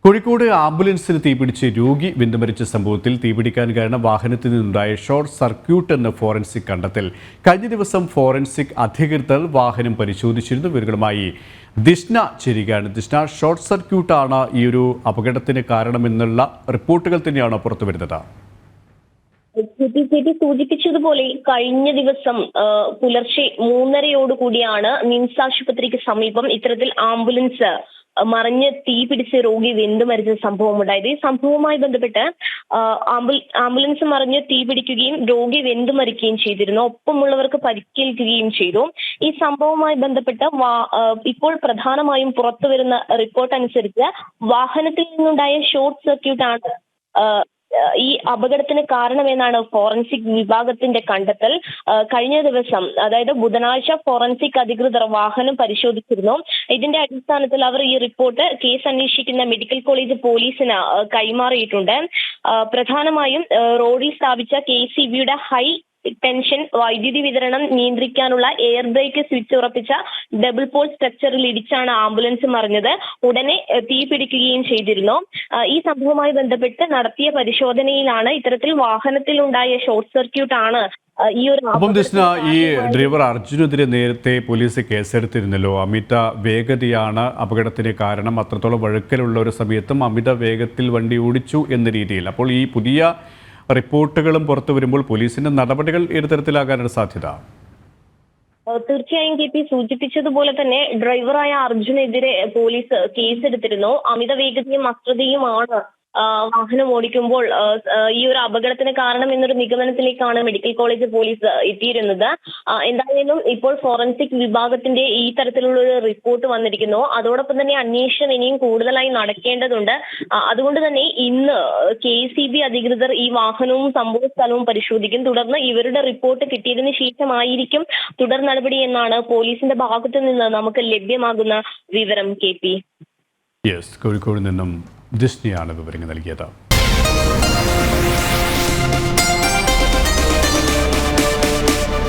കോഴിക്കോട് ആംബുലൻസിന് തീപിടിച്ച് രോഗി വെന്തുമരിച്ച സംഭവത്തിൽ തീപിടിക്കാൻ കാരണം വാഹനത്തിൽ നിന്നുണ്ടായ ഷോർട്ട് സർക്യൂട്ട് എന്ന ഫോറൻസിക് കണ്ടെത്തൽ. കഴിഞ്ഞ ദിവസം ഫോറൻസിക് അധികൃതർ വാഹനം പരിശോധിച്ചിരുന്നു. വിവരങ്ങളുമായി ദിഷ്ണ ചേരുകയാണ്. ദിഷ്ണ, ഷോർട്ട് സർക്യൂട്ടാണ് ഈ ഒരു അപകടത്തിന് കാരണമെന്നുള്ള റിപ്പോർട്ടുകൾ തന്നെയാണ് പുറത്തുവരുന്നത്. സൂചിപ്പിച്ചതുപോലെ കഴിഞ്ഞ ദിവസം പുലർച്ചെ 3:30 നിംസ് ആശുപത്രിക്ക് സമീപം ഇത്തരത്തിൽ ആംബുലൻസ് മറിഞ്ഞ് തീപിടിച്ച് രോഗി വെന്തുമരിച്ച സംഭവമുണ്ടായത്. ഈ സംഭവവുമായി ബന്ധപ്പെട്ട് ആംബുലൻസ് മറിഞ്ഞ് തീപിടിക്കുകയും രോഗി വെന്തുമരിക്കുകയും ചെയ്തിരുന്നു. ഒപ്പമുള്ളവർക്ക് പരിക്കേൽക്കുകയും ചെയ്തു. ഈ സംഭവവുമായി ബന്ധപ്പെട്ട് ഇപ്പോൾ പ്രധാനമായും പുറത്തുവരുന്ന റിപ്പോർട്ട് അനുസരിച്ച് വാഹനത്തിൽ നിന്നുണ്ടായ ഷോർട്ട് സർക്യൂട്ടാണ് ഈ അപകടത്തിന് കാരണമെന്നാണ് ഫോറൻസിക് വിഭാഗത്തിന്റെ കണ്ടെത്തൽ. കഴിഞ്ഞ ദിവസം, അതായത് ബുധനാഴ്ച, ഫോറൻസിക് അധികൃതർ വാഹനം പരിശോധിച്ചിരുന്നു. ഇതിന്റെ അടിസ്ഥാനത്തിൽ അവർ ഈ റിപ്പോർട്ട് കേസ് അന്വേഷിക്കുന്ന മെഡിക്കൽ കോളേജ് പോലീസിന് കൈമാറിയിട്ടുണ്ട്. പ്രധാനമായും റോഡിൽ സ്ഥാപിച്ച KCBയുടെ ഹൈ ടെൻഷൻ വൈദ്യുതി വിതരണം നിയന്ത്രിക്കാനുള്ള എയർ ബ്രേക്ക് സ്വിച്ച് ഉറപ്പിച്ച ഡബിൾ പോൾ സ്ട്രക്ചറിൽ ഇടിച്ചാണ് ആംബുലൻസ് മറിഞ്ഞത്. ഉടനെ തീ പിടിക്കുകയും ചെയ്തിരുന്നു. ഈ സംഭവവുമായി ബന്ധപ്പെട്ട് നടത്തിയ പരിശോധനയിലാണ് ഇത്തരത്തിൽ വാഹനത്തിലുണ്ടായ ഷോർട്ട് സർക്യൂട്ട് ആണ് ഈ ഡ്രൈവർ അർജുനെതിരെ നേരത്തെ പോലീസ് കേസെടുത്തിരുന്നല്ലോ. അമിത വേഗതയാണ് അപകടത്തിന് കാരണം, അത്രത്തോളം വഴുക്കലുള്ള ഒരു സമയത്തും അമിത വേഗത്തിൽ വണ്ടി ഓടിച്ചു എന്ന രീതിയിൽ. അപ്പോൾ ഈ പുതിയ റിപ്പോർട്ടുകളും പുറത്തു വരുമ്പോൾ പോലീസിന്റെ നടപടികൾ ഏത് തരത്തിലാകാനാണ് സാധ്യത? തീർച്ചയായും KP സൂചിപ്പിച്ചതുപോലെ തന്നെ ഡ്രൈവറായ അർജുനെതിരെ പോലീസ് കേസെടുത്തിരുന്നു. അമിത വേഗതയും അശ്രദ്ധയുമാണ് വാഹനം ഓടിക്കുമ്പോൾ ഈ ഒരു അപകടത്തിന് കാരണം എന്നൊരു നിഗമനത്തിലേക്കാണ് മെഡിക്കൽ കോളേജ് പോലീസ് എത്തിയിരുന്നത്. എന്തായാലും ഇപ്പോൾ ഫോറൻസിക് വിഭാഗത്തിന്റെ ഈ തരത്തിലുള്ള ഒരു റിപ്പോർട്ട് വന്നിരിക്കുന്നു. അതോടൊപ്പം തന്നെ അന്വേഷണം ഇനിയും കൂടുതലായി നടക്കേണ്ടതുണ്ട്. അതുകൊണ്ട് തന്നെ ഇന്ന് KCB അധികൃതർ ഈ വാഹനവും സംഭവ സ്ഥലവും പരിശോധിക്കും. തുടർന്ന് ഇവരുടെ റിപ്പോർട്ട് കിട്ടിയതിന് ശേഷമായിരിക്കും തുടർ നടപടി എന്നാണ് പോലീസിന്റെ ഭാഗത്തു നിന്ന് നമുക്ക് ലഭ്യമാകുന്ന വിവരം. KP കോഴിക്കോട് നിന്നും ദിഷ്ണയാണ് വിവരങ്ങൾ നൽകിയത്.